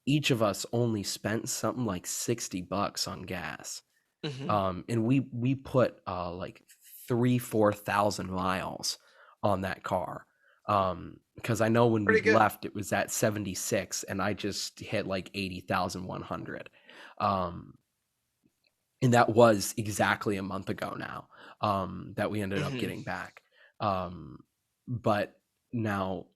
each of us only spent something like $60 on gas. And we put like 4,000 miles on that car. Because I know when we left, it was at 76, and I just hit like 80,100. And that was exactly a month ago now, that we ended up getting back. But now,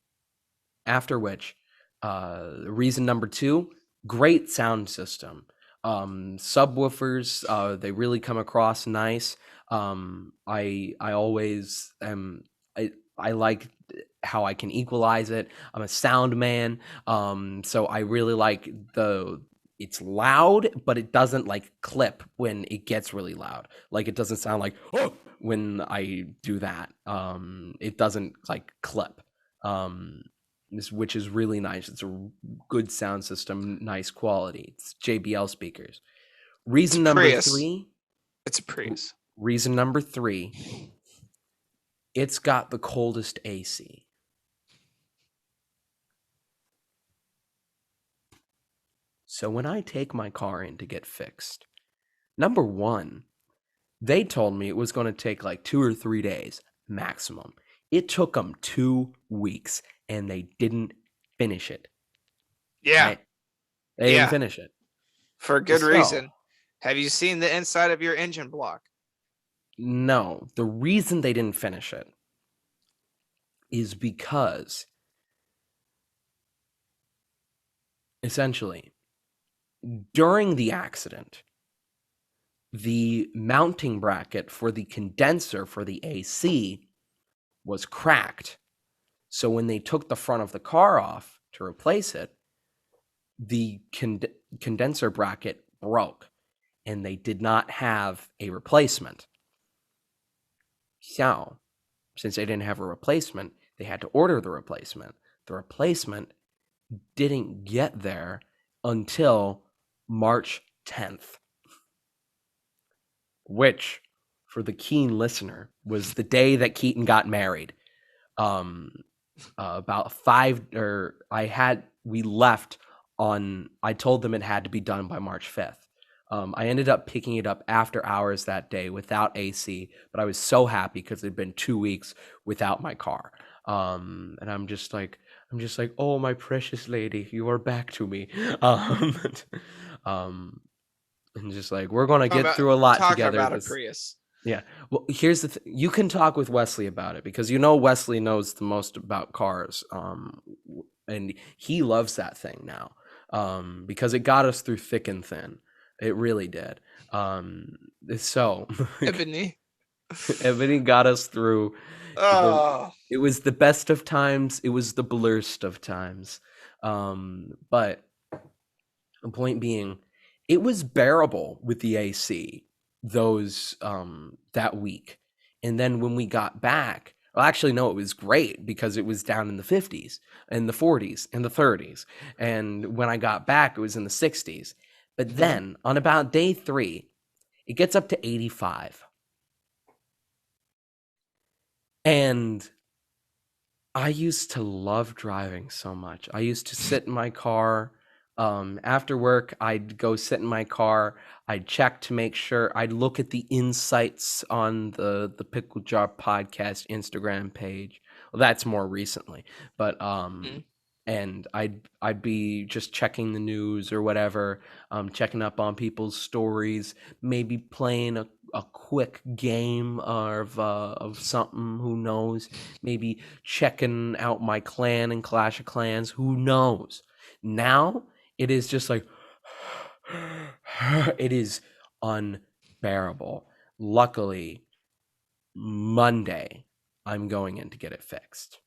after which, reason number two, great sound system. Subwoofers, they really come across nice. I always I like how I can equalize it. I'm a sound man, so I really like it's loud, but it doesn't like clip when it gets really loud. Like it doesn't sound like oh when I do that. It doesn't like clip. Which is really nice. It's a good sound system, nice quality. It's JBL speakers. Reason number three. It's a Prius. Reason number three. It's got the coldest AC. So when I take my car in to get fixed, number one, they told me it was going to take like 2 or 3 days maximum. It took them 2 weeks, and they didn't finish it. Yeah. Right? They didn't finish it. For good reason. Have you seen the inside of your engine block? No. The reason they didn't finish it is because, essentially, during the accident, the mounting bracket for the condenser for the AC was cracked. So when they took the front of the car off to replace it, the condenser bracket broke, and they did not have a replacement. So, since they didn't have a replacement, they had to order the replacement. The replacement didn't get there until March 10th, which, for the keen listener, was the day that Keaton got married. We left on, I told them it had to be done by March 5th. I ended up picking it up after hours that day without AC, but I was so happy because it had been 2 weeks without my car. And I'm just like, oh, my precious lady, you are back to me. And just like, we're going to get through a lot together. Talk about a Prius. Yeah. Well, here's the thing. You can talk with Wesley about it because Wesley knows the most about cars. And he loves that thing now. Because it got us through thick and thin. It really did. So Ebony got us through. Oh. It was the best of times. It was the blurst of times. But the point being, it was bearable with the AC that week. And then when we got back, well, actually, no, it was great because it was down in the 50s and the 40s and the 30s. And when I got back, it was in the 60s. But then on about day 3, it gets up to 85. And I used to love driving so much. I used to sit in my car. After work, I'd go sit in my car. I'd check to make sure. I'd look at the insights on the Pickle Jar Podcast Instagram page. Well, that's more recently, but and I'd be just checking the news or whatever, checking up on people's stories, maybe playing a quick game of something. Who knows? Maybe checking out my clan and Clash of Clans. Who knows? Now it is just like it is unbearable. Luckily, Monday I'm going in to get it fixed.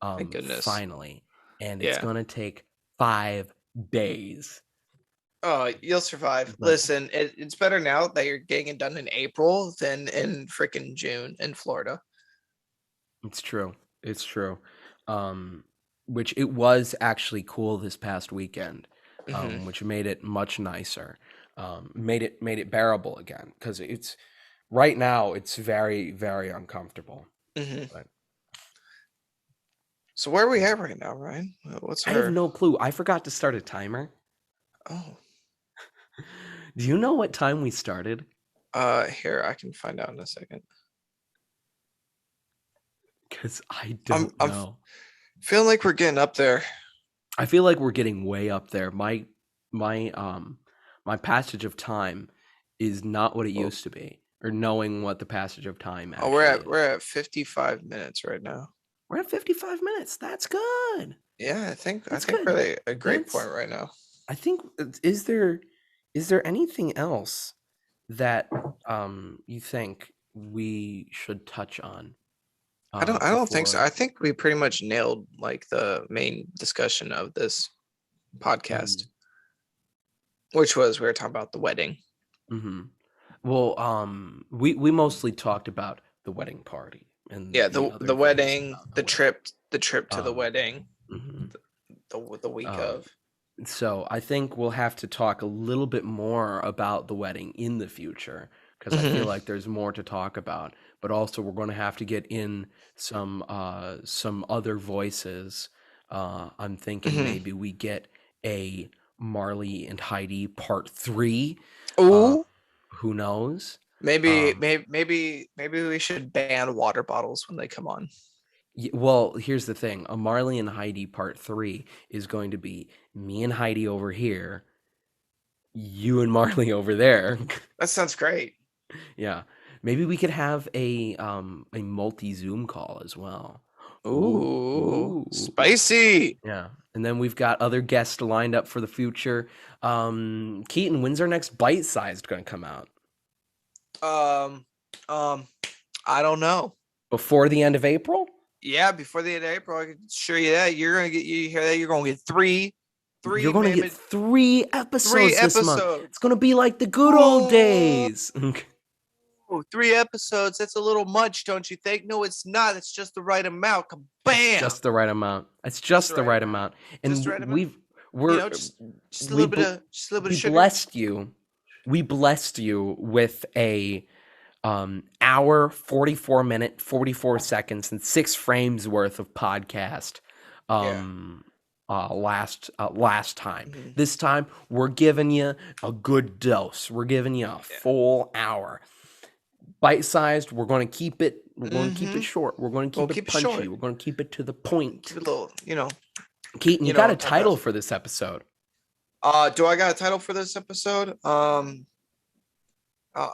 Thank goodness. Finally, and it's gonna take 5 days. Oh, you'll survive. Listen, it's better now that you're getting it done in April than in freaking June in Florida. It's true. Which it was actually cool this past weekend, which made it much nicer. Made it bearable again, because it's right now it's very, very uncomfortable. But, so where are we at right now, Ryan? What's I have no clue. I forgot to start a timer. Oh. Do you know what time we started? Here, I can find out in a second. Because I don't know. Feeling like we're getting up there. I feel like we're getting way up there. My passage of time is not what it used to be, or knowing what the passage of time actually we're at 55 minutes right now. We're at 55 minutes. That's good. Yeah, I think we're at a great point right now. I think is there anything else that you think we should touch on? I don't think so. I think we pretty much nailed like the main discussion of this podcast, which was we were talking about the wedding. Well, we mostly talked about the wedding party and the wedding, the trip to the wedding, the week of. So I think we'll have to talk a little bit more about the wedding in the future, because I feel like there's more to talk about. But also we're going to have to get in some other voices. I'm thinking maybe we get a Marley and Heidi part 3. Ooh. Who knows? Maybe we should ban water bottles when they come on. Well, here's the thing. A Marley and Heidi part 3 is going to be me and Heidi over here, you and Marley over there. That sounds great. Yeah. Maybe we could have a multi-Zoom call as well. Ooh, spicy. Yeah. And then we've got other guests lined up for the future. Keaton, when's our next bite-sized going to come out? I don't know. Before the end of April? Yeah, before the end of April, I can assure you that you're gonna get 3. You're gonna get 3 episodes this month. It's gonna be like the good old days. 3 episodes. That's a little much, don't you think? No, it's not. It's just the right amount. Kabam! Just the right amount. It's just the right amount. And we're just a little bit of sugar. We blessed you with a hour, 44 minute, 44 seconds, and 6 frames worth of podcast last time. This time we're giving you a good dose. We're giving you a full hour. Bite-sized. We're going to keep it. We're going to keep it short. We're going to keep it punchy. We're going to keep it to the point. Keep it a little, Keaton, you got a title for this episode. Do I got a title for this episode? I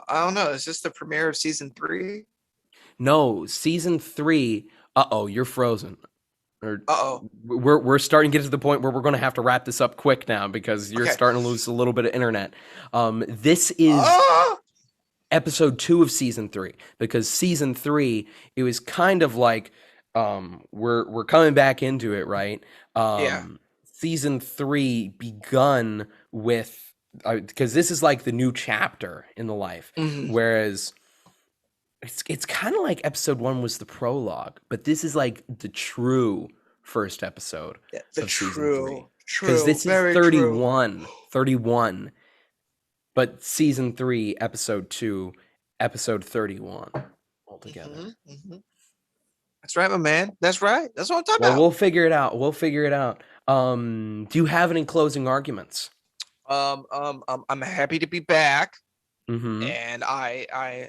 don't know. Is this the premiere of season 3? No, season 3. You're frozen. We're starting to get to the point where we're going to have to wrap this up quick now, because you're starting to lose a little bit of internet. This is episode 2 of season 3, because season 3, it was kind of like we're coming back into it, right? Season 3 begun with because this is like the new chapter in the life, whereas It's kind of like episode 1 was the prologue, but this is like the true first episode The of season 3. true, Because this is very 31, but season 3, episode 2, episode 31 altogether. That's right, my man. That's right. That's what I'm talking Well, about. we'll figure it out. Do you have any closing arguments? I'm happy to be back, Mm-hmm. and I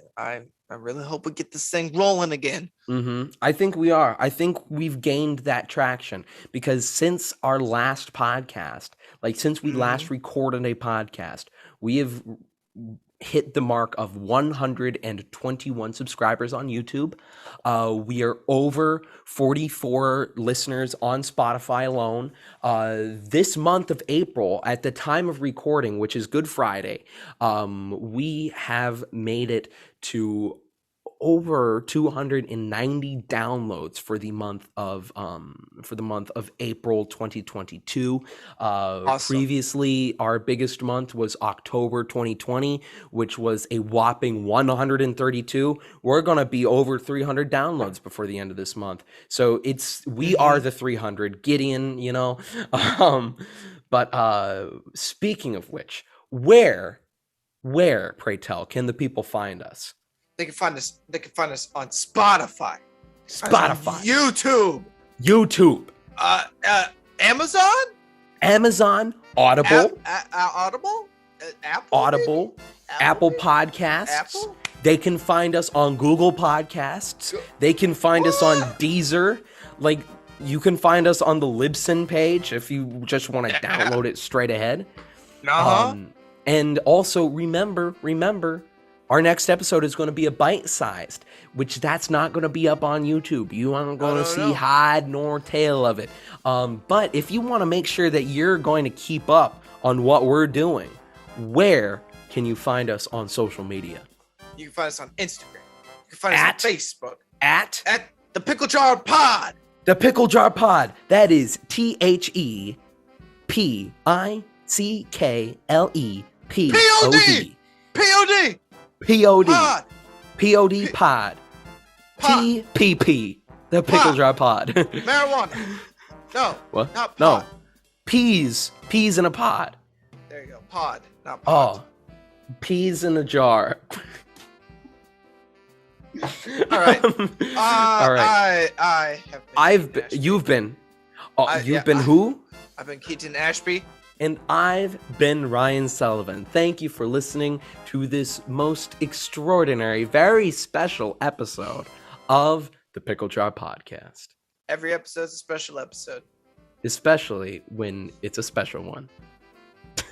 really hope we get this thing rolling again. Mm-hmm. I think we are. I think we've gained that traction because since our last podcast, like since we last recorded a podcast, we have hit the mark of 121 subscribers on YouTube. We are over 44 listeners on Spotify alone. This month of April, at the time of recording, which is Good Friday, we have made it to over 290 downloads for the month of April 2022. Awesome. Previously, our biggest month was October 2020, which was a whopping 132. We're gonna be over 300 downloads before the end of this month. So we are the 300 Gideon, you know. But speaking of which, where, pray tell, can the people find us? They can find us on Spotify, YouTube, Amazon, Audible, Apple Podcasts. Apple? They can find us on Google Podcasts. They can find us on Deezer. Like, you can find us on the Libsyn page if you just want to download it straight ahead. And also remember, our next episode is going to be a bite-sized, which that's not going to be up on YouTube. You aren't going to see hide nor tail of it. But if you want to make sure that you're going to keep up on what we're doing, where can you find us on social media? You can find us on Instagram. You can find us on Facebook. At the Pickle Jar Pod. The Pickle Jar Pod. That is ThePicklePod. Pod. POD Pod. TPP. The Pickle Jar Pod. Marijuana. No. What? Not pod. No. Peas in a pod. There you go. Pod. Not pod. Oh. Peas in a jar. All right. All right. I have been. You've been I've been Keaton Ashby. And I've been Ryan Sullivan. Thank you for listening to this most extraordinary, very special episode of the Pickle Jar Podcast. Every episode's a special episode. Especially when it's a special one.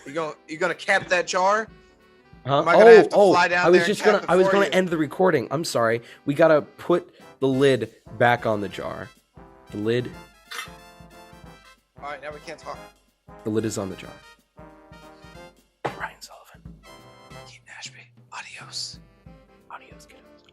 You gonna cap that jar? Huh? Am I gonna have to fly down I was there just and cap gonna I was it for gonna you? end the recording. I'm sorry. We gotta put the lid back on the jar. The lid Alright, now we can't talk. The lid is on the jar. Ryan Sullivan. Keaton Ashby. Adios. Adios, kiddos.